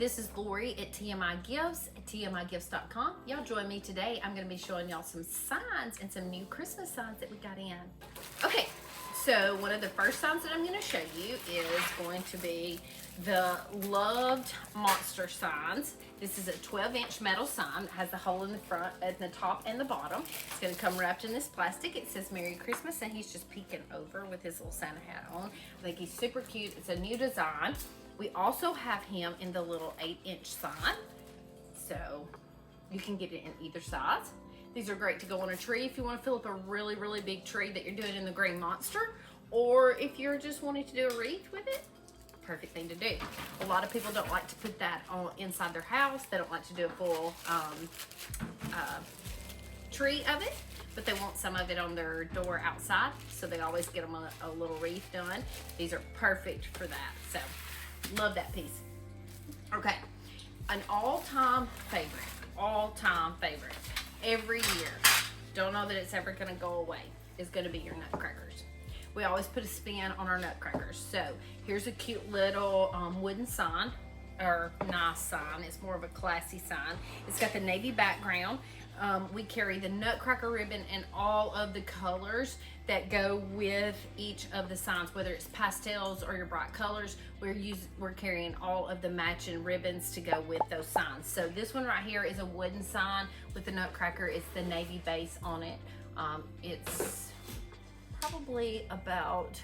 This is Lorie at TMI Gifts at tmigifts.com. Y'all join me today. I'm going to be showing y'all some signs and some new Christmas signs that we got in. Okay, so one of the first signs that I'm going to show you is going to be the loved monster signs. This is a 12-inch metal sign. It has the hole in the front, at the top and the bottom. It's going to come wrapped in this plastic. It says Merry Christmas, and he's just peeking over with his little Santa hat on. I think he's super cute. It's a new design. We also have him in the little 8-inch sign, so you can get it in either size. These are great to go on a tree if you want to fill up a really, really big tree that you're doing in the green monster, or if you're just wanting to do a wreath with it. Perfect thing to do. A lot of people don't like to put that on inside their house. They don't like to do a full tree of it, but they want some of it on their door outside, so they always get them a little wreath done. These are perfect for that, so love that piece. Okay, an all-time favorite every year, don't know that it's ever going to go away, is going to be your nutcrackers. We always put a spin on our nutcrackers. So here's a cute little wooden sign, or nice sign. It's more of a classy sign. It's got the navy background. We carry the nutcracker ribbon in all of the colors that go with each of the signs, whether it's pastels or your bright colors. We're carrying all of the matching ribbons to go with those signs. So this one right here is a wooden sign with the nutcracker. It's the navy base on it. It's probably about,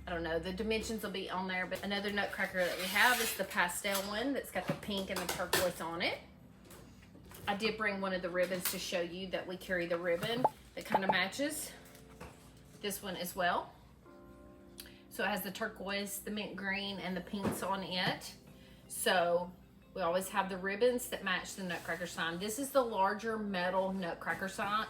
I don't know, the dimensions will be on there, but another nutcracker that we have is the pastel one that's got the pink and the turquoise on it. I did bring one of the ribbons to show you that we carry the ribbon that kind of matches this one as well. So it has the turquoise, the mint green, and the pinks on it. So we always have the ribbons that match the nutcracker sign. This is the larger metal nutcracker sign,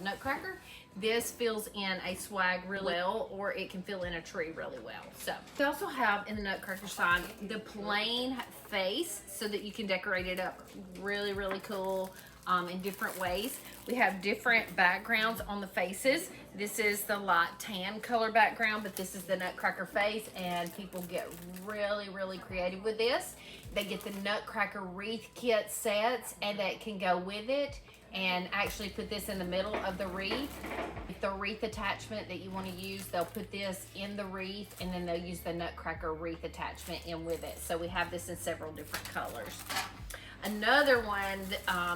nutcracker. This fills in a swag really well, or it can fill in a tree really well. So we also have in the nutcracker sign the plain face, so that you can decorate it up really, really cool in different ways. We have different backgrounds on the faces. This is the light tan color background, but this is the nutcracker face, and people get really, really creative with this. They get the nutcracker wreath kit sets, and that can go with it, and actually put this in the middle of the wreath. If the wreath attachment that you want to use, they'll put this in the wreath, and then they'll use the nutcracker wreath attachment in with it. So we have this in several different colors. Another one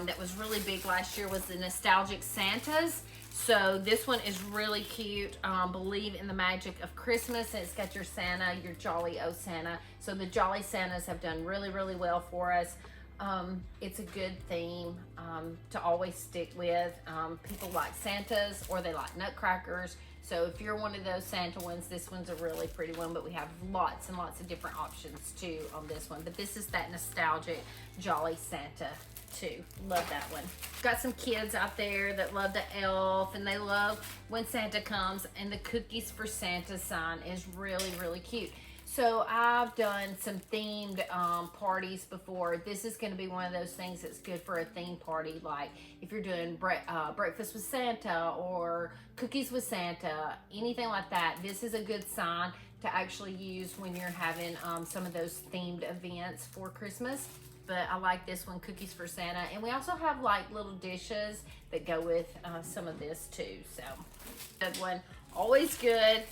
that was really big last year was the nostalgic Santas. So this one is really cute. Believe in the magic of Christmas. It's got your Santa, your jolly O Santa. So the jolly Santas have done really, really well for us. It's a good theme to always stick with. People like Santas, or they like nutcrackers. So if you're one of those Santa ones, this one's a really pretty one, but we have lots and lots of different options too on this one. But this is that nostalgic jolly Santa too. Love that one. Got some kids out there that love the elf, and they love when Santa comes, and the cookies for Santa sign is really, really cute. So I've done some themed parties before. This is going to be one of those things that's good for a theme party, like if you're doing breakfast with Santa or cookies with Santa, anything like that. This is a good sign to actually use when you're having some of those themed events for Christmas. But I like this one, cookies for Santa. And we also have like little dishes that go with some of this too. So good one, always good.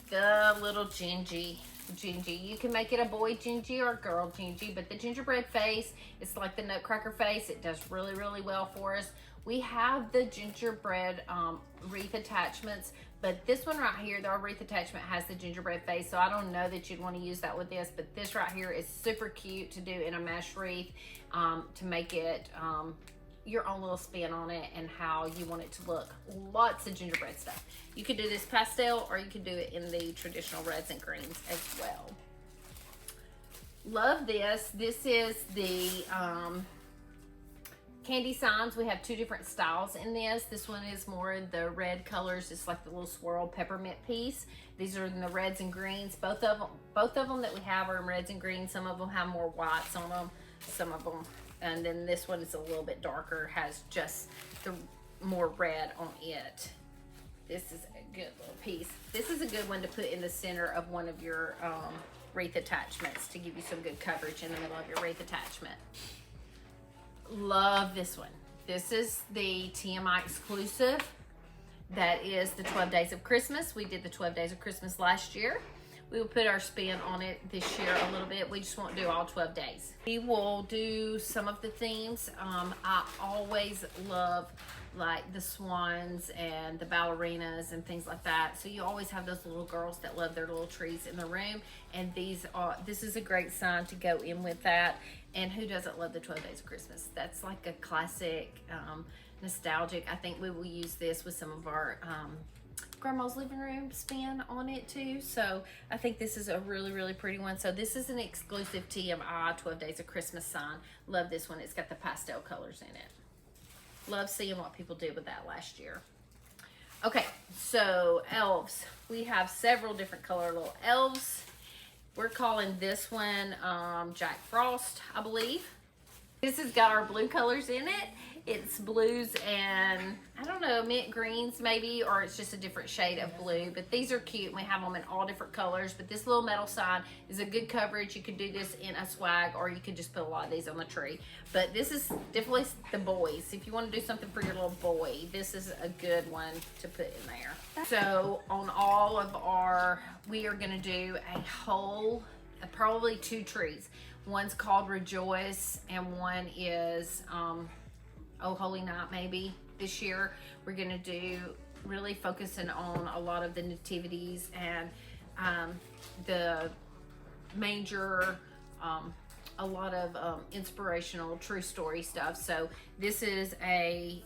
The little Gingy. You can make it a boy Gingy or a girl Gingy, but the gingerbread face, it's like the nutcracker face. It does really, really well for us. We have the gingerbread wreath attachments, but this one right here, the wreath attachment, has the gingerbread face, so I don't know that you'd want to use that with this, but this right here is super cute to do in a mesh wreath, to make it your own little spin on it and how you want it to look. Lots of gingerbread stuff. You could do this pastel, or you could do it in the traditional reds and greens as well. Love this. This is the candy signs. We have two different styles in this. This one is more the red colors. It's like the little swirl peppermint piece. These are in the reds and greens. Both of them that we have are in reds and greens. Some of them have more whites on them. Some of them, and then this one is a little bit darker, has just the more red on it. This is a good little piece. This is a good one to put in the center of one of your wreath attachments to give you some good coverage in the middle of your wreath attachment. Love this one. This is the TMI exclusive. That is the 12 Days of Christmas. We did the 12 Days of Christmas last year. We will put our spin on it this year a little bit. We just won't do all 12 days. We will do some of the themes. I always love like the swans and the ballerinas and things like that. So you always have those little girls that love their little trees in the room. And this is a great sign to go in with that. And who doesn't love the 12 Days of Christmas? That's like a classic, nostalgic. I think we will use this with some of our grandma's living room spin on it too. So I think this is a really, really pretty one. So this is an exclusive TMI 12 Days of Christmas sign. Love this one. It's got the pastel colors in it. Love seeing what people did with that last year. Okay, so elves. We have several different color little elves. We're calling this one Jack Frost, I believe. This has got our blue colors in it. It's blues and, I don't know, mint greens maybe, or it's just a different shade of blue. But these are cute. We have them in all different colors. But this little metal sign is a good coverage. You could do this in a swag, or you could just put a lot of these on the tree. But this is definitely the boys. If you want to do something for your little boy, this is a good one to put in there. So on all of our, we are going to do a whole, probably 2 trees. One's called Rejoice, and one is Oh Holy Night maybe. This year we're gonna do really focusing on a lot of the nativities and the manger, a lot of inspirational true story stuff. So this is a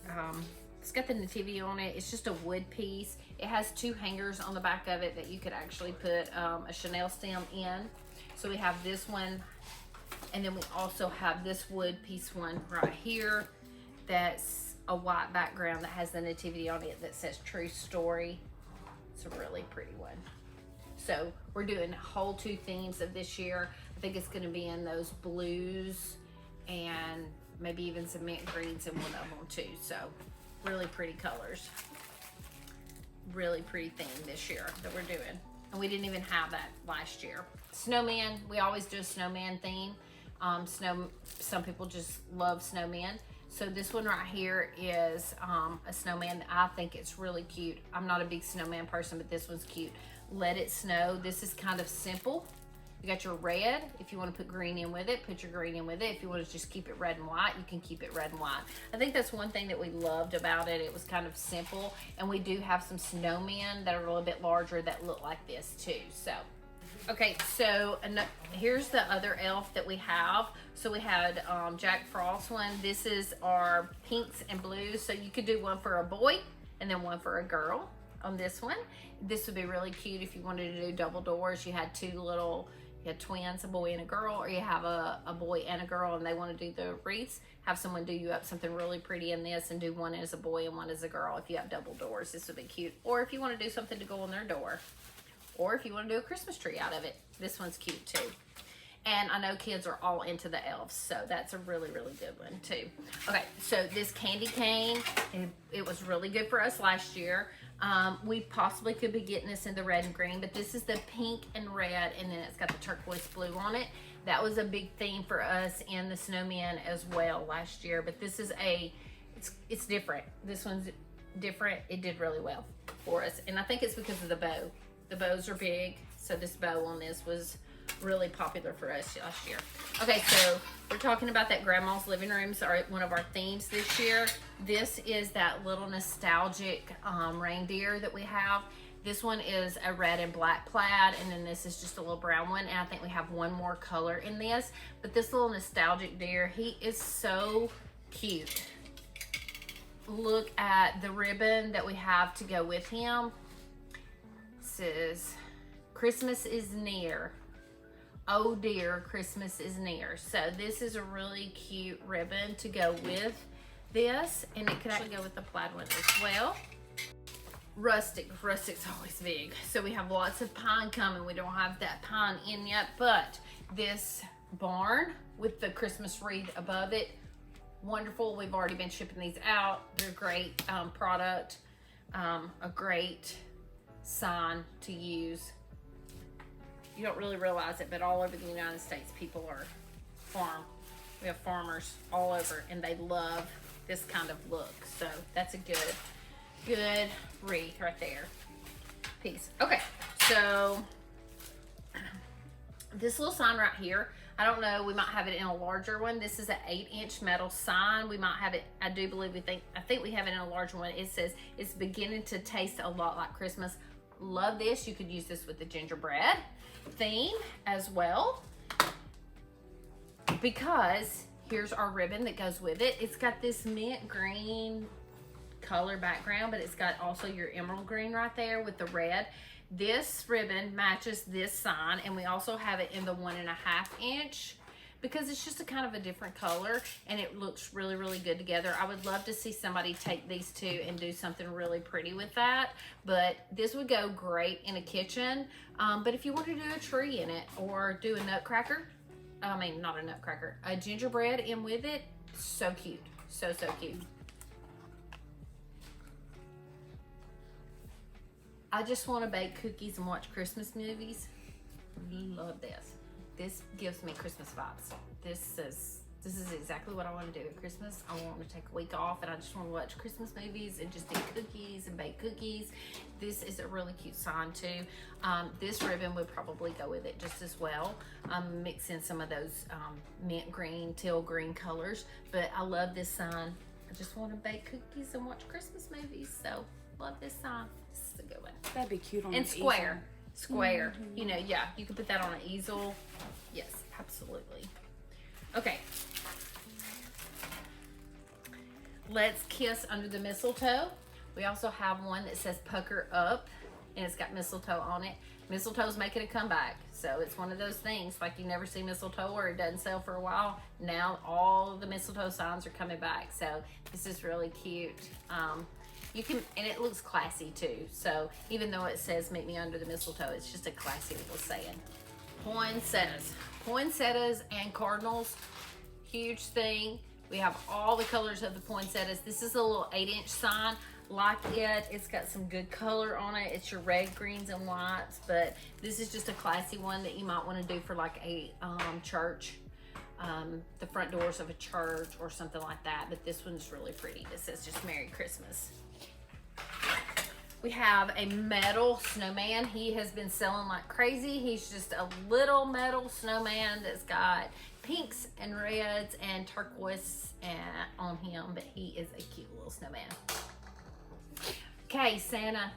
it's got the nativity on it. It's just a wood piece. It has 2 hangers on the back of it that you could actually put a Chanel stem in. So we have this one, and then we also have this wood piece one right here that's a white background that has the nativity on it that says true story. It's a really pretty one. So we're doing whole 2 themes of this year. I think it's going to be in those blues and maybe even some mint greens in one of them too. So really pretty colors. Really pretty theme this year that we're doing. And we didn't even have that last year. Snowman, we always do a snowman theme. Some people just love snowmen. So this one right here is a snowman that I think it's really cute. I'm not a big snowman person, but this one's cute. Let It Snow. This is kind of simple. You got your red. If you want to put green in with it, put your green in with it. If you want to just keep it red and white, you can keep it red and white. I think that's one thing that we loved about it. It was kind of simple. And we do have some snowmen that are a little bit larger that look like this too. So, okay, so here's the other elf that we have. So we had Jack Frost one. This is our pinks and blues. So you could do one for a boy and then one for a girl on this one. This would be really cute if you wanted to do double doors. You had 2 little, you had twins, a boy and a girl, or you have a boy and a girl and they want to do the wreaths. Have someone do you up something really pretty in this and do one as a boy and one as a girl. If you have double doors, this would be cute. Or if you want to do something to go on their door. Or if you want to do a Christmas tree out of it. This one's cute too. And I know kids are all into the elves, so that's a really, really good one too. Okay, so this candy cane, it was really good for us last year. We possibly could be getting this in the red and green, but this is the pink and red, and then it's got the turquoise blue on it. That was a big theme for us in the snowman as well last year, but this is it's different. This one's different. It did really well for us, and I think it's because of the bow. The bows are big, so this bow on this was really popular for us last year. Okay, so we're talking about that grandma's living rooms are one of our themes this year. This is that little nostalgic reindeer that we have. This one is a red and black plaid, and then this is just a little brown one, and I think we have one more color in this. But this little nostalgic deer, he is so cute. Look at the ribbon that we have to go with him. It says, Christmas is near. Oh dear, Christmas is near. So this is a really cute ribbon to go with this, and it could actually go with the plaid one as well. Rustic's always big. So we have lots of pine coming. We don't have that pine in yet, but this barn with the Christmas wreath above it, wonderful. We've already been shipping these out. They're great product, a great sign to use You don't really realize it, but all over the United States, people are we have farmers all over, and they love this kind of look. So that's a good wreath right there. Piece. Okay, so this little sign right here, I don't know, we might have it in a larger one. This is an 8-inch metal sign. We might have it, I think we have it in a larger one. It says, it's beginning to taste a lot like Christmas. Love this. You could use this with the gingerbread theme as well, because here's our ribbon that goes with it. It's got this mint green color background, but it's got also your emerald green right there with the red. This ribbon matches this sign, and we also have it in the 1.5 inch because it's just a kind of a different color, and it looks really, really good together. I would love to see somebody take these two and do something really pretty with that, but this would go great in a kitchen. But if you want to do a tree in it or do a nutcracker, not a nutcracker, a gingerbread in with it, so cute, so cute. I just want to bake cookies and watch Christmas movies. Love this. This gives me Christmas vibes. This is exactly what I want to do at Christmas. I want to take a week off, and I just want to watch Christmas movies and just eat cookies and bake cookies. This is a really cute sign too. This ribbon would probably go with it just as well. Mix in some of those mint green, teal green colors, but I love this sign. I just want to bake cookies and watch Christmas movies, so love this sign. This is a good one. That'd be cute on and an square. easel. Square. You know, yeah, you could put that on an easel. Yes, absolutely. Okay. Let's kiss under the mistletoe. We also have one that says pucker up, and it's got mistletoe on it. Mistletoe's making a comeback, so it's one of those things like you never see mistletoe or it doesn't sell for a while. Now all the mistletoe signs are coming back, so this is really cute. You can, and it looks classy too. So even though it says meet me under the mistletoe, it's just a classy little saying. Poinsettias and cardinals, huge thing. We have all the colors of the poinsettias. This is a little 8-inch sign. Like it, it's got some good color on it. It's your red, greens, and whites, but this is just a classy one that you might want to do for like a church, the front doors of a church or something like that. But this one's really pretty. This says just Merry Christmas. We have a metal snowman. He has been selling like crazy. He's just a little metal snowman that's got pinks and reds and turquoise on him, but he is a cute little snowman. Okay, Santa,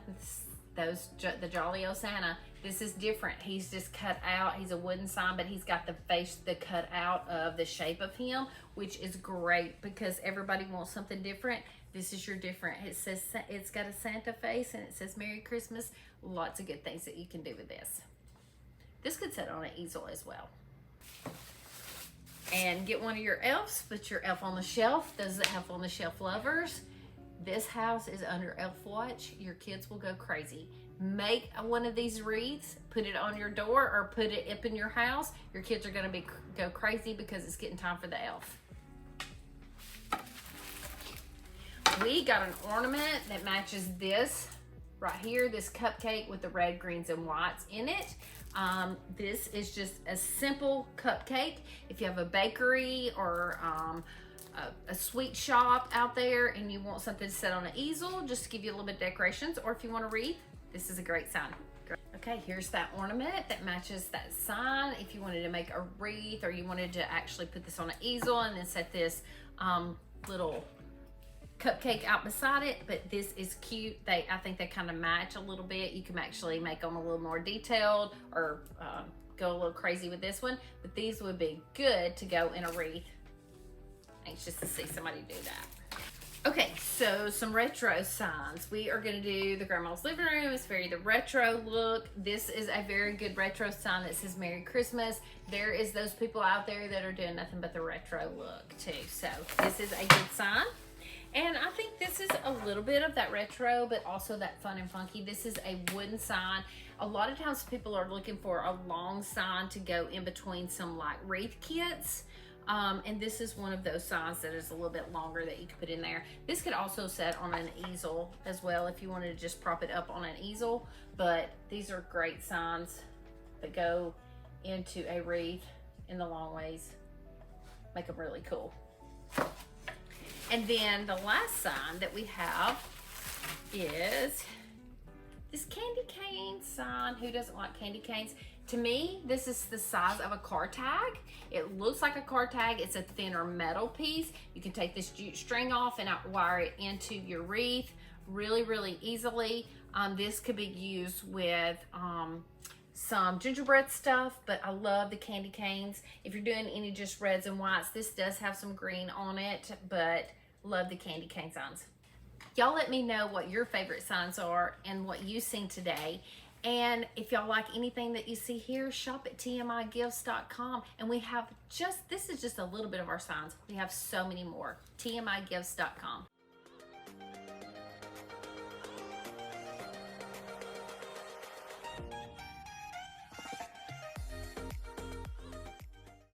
the Jolly O Santa. This is different. He's just cut out. He's a wooden sign, but he's got the face, the cut out of the shape of him, which is great because everybody wants something different. This is your different. It says, it's got a Santa face and it says Merry Christmas. Lots of good things that you can do with this. This could sit on an easel as well. And get one of your elves, put your elf on the shelf. Those are elf on the shelf lovers. This house is under elf watch. Your kids will go crazy. Make one of these wreaths, put it on your door or put it up in your house. Your kids are gonna go crazy because it's getting time for the elf. We got an ornament that matches this right here, this cupcake with the red, greens, and whites in it. This is just a simple cupcake. If you have a bakery or a sweet shop out there and you want something to set on an easel, just to give you a little bit of decorations, or if you want to wreath, this is a great sign. Okay, here's that ornament that matches that sign. If you wanted to make a wreath or you wanted to actually put this on an easel and then set this little cupcake out beside it, but this is cute. I think they kind of match a little bit. You can actually make them a little more detailed or go a little crazy with this one, but these would be good to go in a wreath. Anxious to see somebody do that. Okay, so some retro signs. We are going to do the grandma's living room. It's very the retro look. This is a very good retro sign that says Merry Christmas. There is those people out there that are doing nothing but the retro look too. So this is a good sign. And I think this is a little bit of that retro, but also that fun and funky. This is a wooden sign. A lot of times people are looking for a long sign to go in between some like wreath kits. And this is one of those signs that is a little bit longer that you could put in there. This could also set on an easel as well if you wanted to just prop it up on an easel. But these are great signs that go into a wreath in the long ways. Make them really cool. And then the last sign that we have is this candy cane sign. Who doesn't like candy canes? To me, this is the size of a car tag. It looks like a car tag. It's a thinner metal piece. You can take this jute string off and wire it into your wreath really easily. This could be used with some gingerbread stuff, but I love the candy canes. If you're doing any just reds and whites, this does have some green on it, but love the candy cane signs. Y'all let me know what your favorite signs are and what you've seen today. And if y'all like anything that you see here, shop at tmigifts.com. And we have this is just a little bit of our signs. We have so many more. tmigifts.com.